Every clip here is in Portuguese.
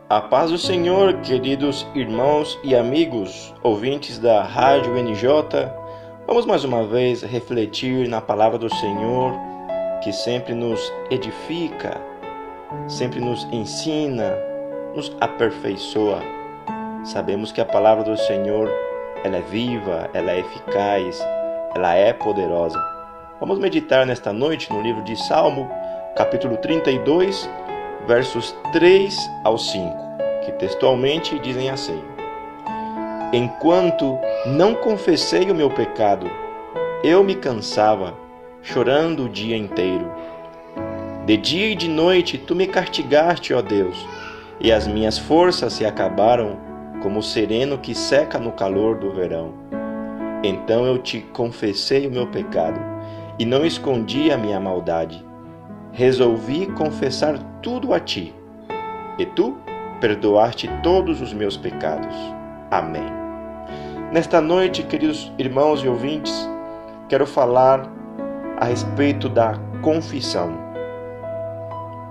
A paz do Senhor, queridos irmãos e amigos, ouvintes da Rádio NJ, vamos mais uma vez refletir na palavra do Senhor, que sempre nos edifica, sempre nos ensina, nos aperfeiçoa. Sabemos que a palavra do Senhor, ela é viva, ela é eficaz, ela é poderosa. Vamos meditar nesta noite no livro de Salmo, capítulo 32, versos 3 ao 5, que textualmente dizem assim: Enquanto não confessei o meu pecado, eu me cansava, chorando o dia inteiro. De dia e de noite tu me castigaste, ó Deus, e as minhas forças se acabaram como o sereno que seca no calor do verão. Então eu te confessei o meu pecado, e não escondi a minha maldade. Resolvi confessar tudo a ti, e tu perdoaste todos os meus pecados. Amém. Nesta noite, queridos irmãos e ouvintes, quero falar a respeito da confissão.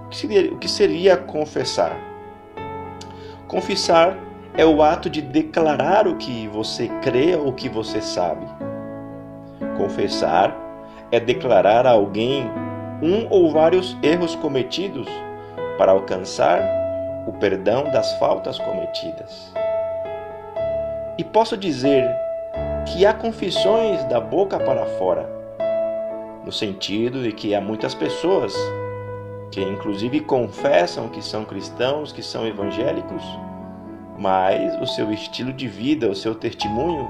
O que seria confessar? Confessar é o ato de declarar o que você crê ou o que você sabe. Confessar é declarar a alguém um ou vários erros cometidos para alcançar o perdão das faltas cometidas. E posso dizer que há confissões da boca para fora, no sentido de que há muitas pessoas que inclusive confessam que são cristãos, que são evangélicos, mas o seu estilo de vida, o seu testemunho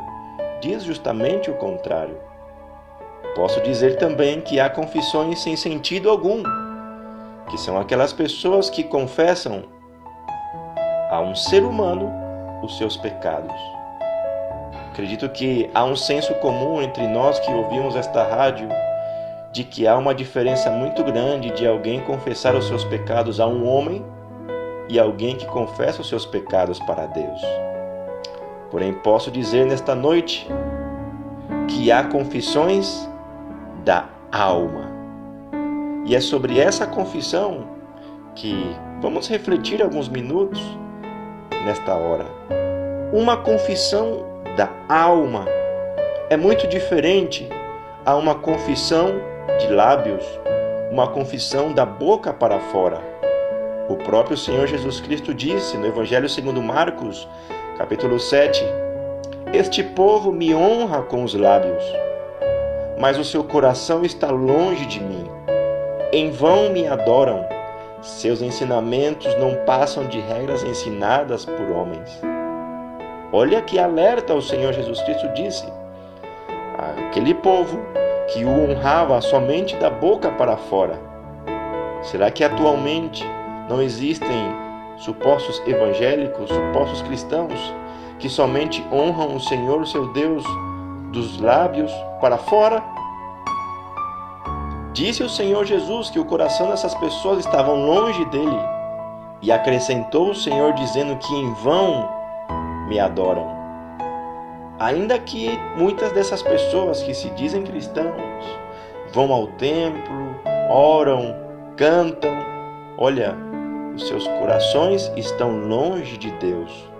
diz justamente o contrário. Posso dizer também que há confissões sem sentido algum, que são aquelas pessoas que confessam a um ser humano os seus pecados. Acredito que há um senso comum entre nós que ouvimos esta rádio de que há uma diferença muito grande de alguém confessar os seus pecados a um homem e alguém que confessa os seus pecados para Deus. Porém, posso dizer nesta noite que há confissões da alma. E é sobre essa confissão que vamos refletir alguns minutos nesta hora. Uma confissão da alma é muito diferente a uma confissão de lábios, uma confissão da boca para fora. O próprio Senhor Jesus Cristo disse no Evangelho segundo Marcos, capítulo 7, Este povo me honra com os lábios, mas o seu coração está longe de mim. Em vão me adoram. Seus ensinamentos não passam de regras ensinadas por homens. Olha que alerta o Senhor Jesus Cristo disse. Aquele povo que o honrava somente da boca para fora. Será que atualmente não existem supostos evangélicos, supostos cristãos, que somente honram o Senhor, seu Deus, dos lábios para fora? Disse o Senhor Jesus que o coração dessas pessoas estava longe dele, e acrescentou o Senhor dizendo que em vão me adoram. Ainda que muitas dessas pessoas que se dizem cristãos vão ao templo, oram, cantam, olha, os seus corações estão longe de Deus.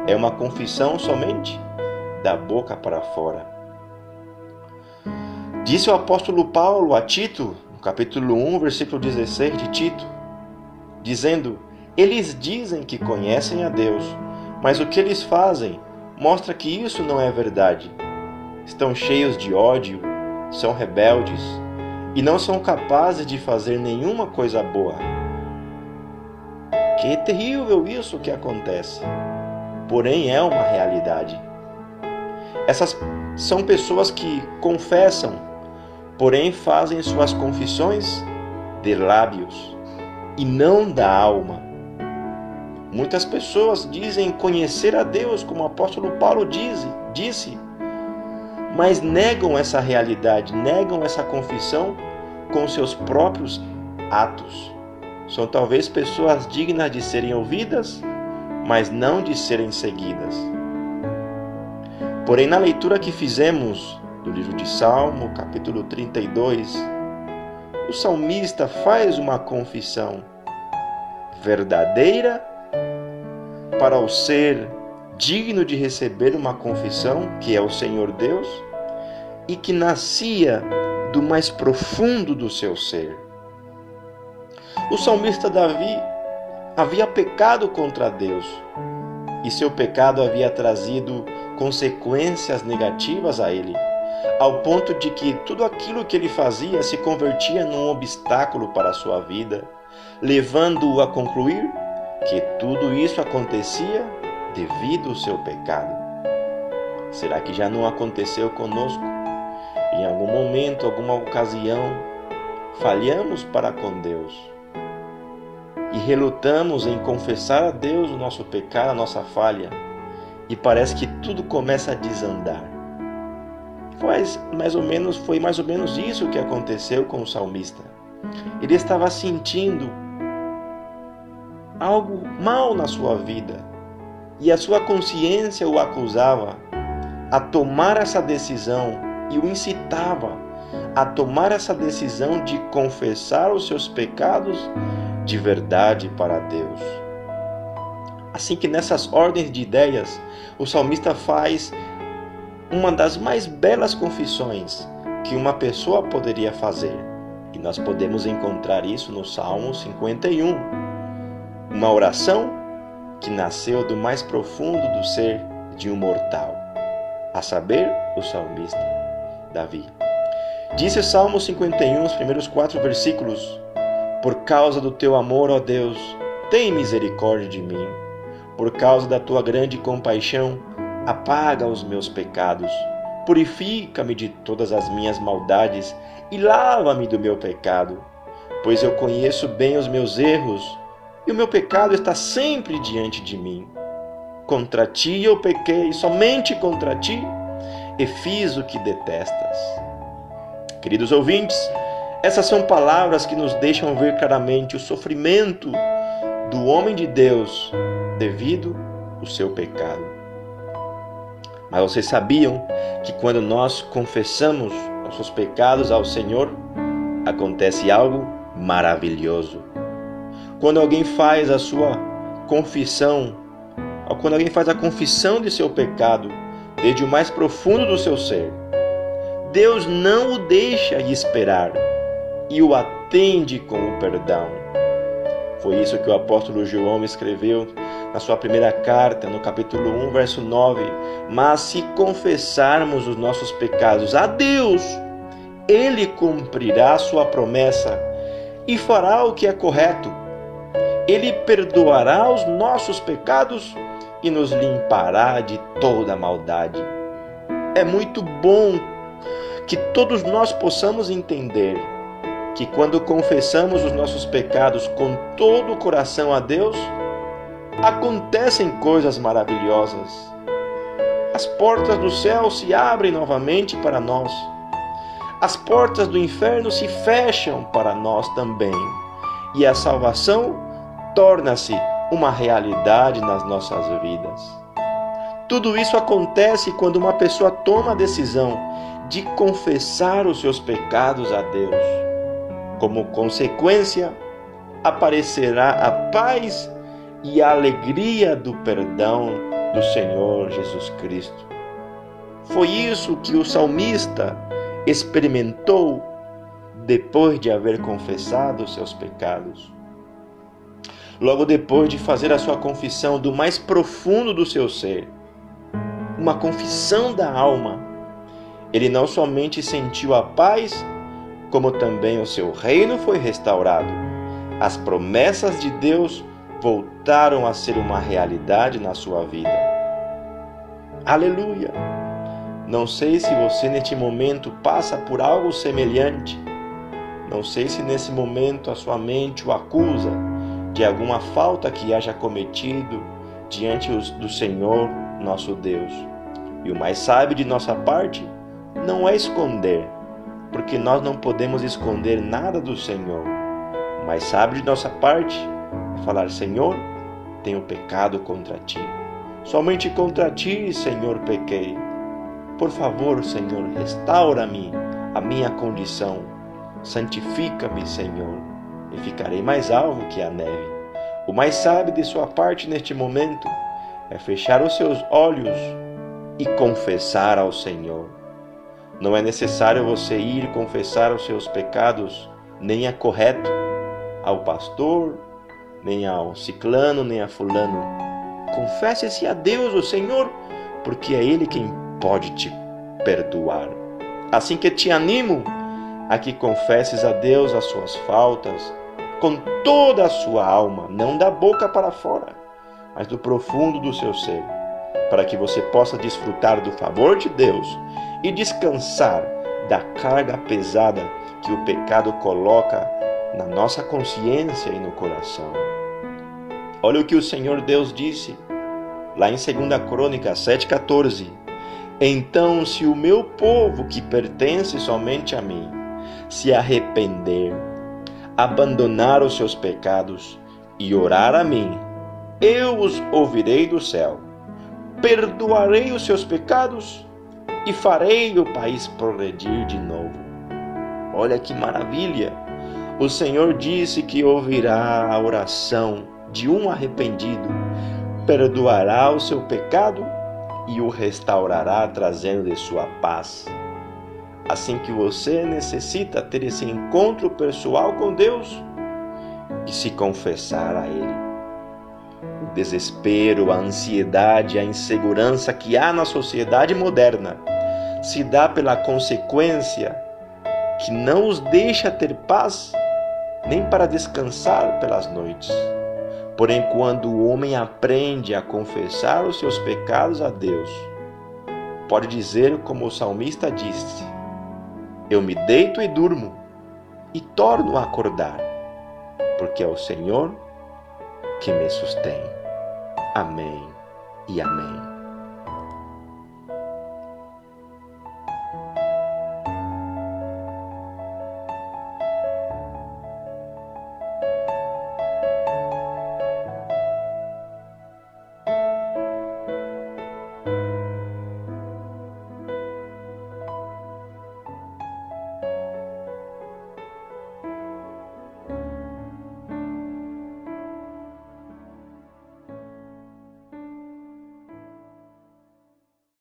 É uma confissão somente da boca para fora. Disse o apóstolo Paulo a Tito, no capítulo 1, versículo 16 de Tito, dizendo: Eles dizem que conhecem a Deus, mas o que eles fazem mostra que isso não é verdade. Estão cheios de ódio, são rebeldes e não são capazes de fazer nenhuma coisa boa. Que terrível isso que acontece. Porém, é uma realidade. Essas são pessoas que confessam, porém fazem suas confissões de lábios e não da alma. Muitas pessoas dizem conhecer a Deus, como o apóstolo Paulo disse, mas negam essa realidade, negam essa confissão com seus próprios atos. São talvez pessoas dignas de serem ouvidas, mas não de serem seguidas. Porém, na leitura que fizemos do livro de Salmo, capítulo 32, o salmista faz uma confissão verdadeira para o ser digno de receber uma confissão, que é o Senhor Deus, e que nascia do mais profundo do seu ser. O salmista Davi havia pecado contra Deus, e seu pecado havia trazido consequências negativas a ele, ao ponto de que tudo aquilo que ele fazia se convertia num obstáculo para a sua vida, levando-o a concluir que tudo isso acontecia devido ao seu pecado. Será que já não aconteceu conosco? Em algum momento, alguma ocasião, falhamos para com Deus e relutamos em confessar a Deus o nosso pecado, a nossa falha, e parece que tudo começa a desandar. Foi mais ou menos isso que aconteceu com o salmista. Ele estava sentindo algo mal na sua vida e a sua consciência o acusava a tomar essa decisão e o incitava a tomar essa decisão de confessar os seus pecados de verdade para Deus. Assim que nessas ordens de ideias, o salmista faz uma das mais belas confissões que uma pessoa poderia fazer. E nós podemos encontrar isso no Salmo 51. Uma oração que nasceu do mais profundo do ser de um mortal, a saber, o salmista Davi. Disse o Salmo 51, os primeiros 4 versículos: Por causa do teu amor, ó Deus, tem misericórdia de mim. Por causa da tua grande compaixão, apaga os meus pecados. Purifica-me de todas as minhas maldades e lava-me do meu pecado. Pois eu conheço bem os meus erros e o meu pecado está sempre diante de mim. Contra ti eu pequei, somente contra ti, e fiz o que detestas. Queridos ouvintes, essas são palavras que nos deixam ver claramente o sofrimento do homem de Deus devido ao seu pecado. Mas vocês sabiam que quando nós confessamos nossos pecados ao Senhor, acontece algo maravilhoso. Quando alguém faz a sua confissão, quando alguém faz a confissão de seu pecado, desde o mais profundo do seu ser, Deus não o deixa esperar e o atende com o perdão. Foi isso que o apóstolo João escreveu na sua primeira carta, no capítulo 1, verso 9. Mas se confessarmos os nossos pecados a Deus, Ele cumprirá a sua promessa e fará o que é correto. Ele perdoará os nossos pecados e nos limpará de toda maldade. É muito bom que todos nós possamos entender que quando confessamos os nossos pecados com todo o coração a Deus, acontecem coisas maravilhosas. As portas do céu se abrem novamente para nós. As portas do inferno se fecham para nós também. E a salvação torna-se uma realidade nas nossas vidas. Tudo isso acontece quando uma pessoa toma a decisão de confessar os seus pecados a Deus. Como consequência, aparecerá a paz e a alegria do perdão do Senhor Jesus Cristo. Foi isso que o salmista experimentou depois de haver confessado os seus pecados. Logo depois de fazer a sua confissão do mais profundo do seu ser, uma confissão da alma, ele não somente sentiu a paz, como também o seu reino foi restaurado. As promessas de Deus voltaram a ser uma realidade na sua vida. Aleluia! Não sei se você neste momento passa por algo semelhante. Não sei se nesse momento a sua mente o acusa de alguma falta que haja cometido diante do Senhor, nosso Deus. E o mais sábio de nossa parte não é esconder, porque nós não podemos esconder nada do Senhor. O mais sábio de nossa parte é falar: Senhor, tenho pecado contra ti. Somente contra ti, Senhor, pequei. Por favor, Senhor, restaura-me a minha condição. Santifica-me, Senhor, e ficarei mais alvo que a neve. O mais sábio de sua parte neste momento é fechar os seus olhos e confessar ao Senhor. Não é necessário você ir confessar os seus pecados, nem é correto ao pastor, nem ao ciclano, nem a fulano. Confesse-se a Deus, o Senhor, porque é Ele quem pode te perdoar. Assim que te animo a que confesses a Deus as suas faltas com toda a sua alma, não da boca para fora, mas do profundo do seu ser, para que você possa desfrutar do favor de Deus e descansar da carga pesada que o pecado coloca na nossa consciência e no coração. Olha o que o Senhor Deus disse lá em 2 Crônicas 7,14. Então, se o meu povo, que pertence somente a mim, se arrepender, abandonar os seus pecados e orar a mim, eu os ouvirei do céu, perdoarei os seus pecados e farei o país progredir de novo. Olha que maravilha! O Senhor disse que ouvirá a oração de um arrependido, perdoará o seu pecado e o restaurará, trazendo-lhe sua paz. Assim que você necessita ter esse encontro pessoal com Deus e se confessar a Ele. O desespero, a ansiedade, a insegurança que há na sociedade moderna se dá pela consequência que não os deixa ter paz nem para descansar pelas noites. Porém, quando o homem aprende a confessar os seus pecados a Deus, pode dizer como o salmista disse: eu me deito e durmo e torno a acordar, porque é o Senhor que me sustém. Amém e amém.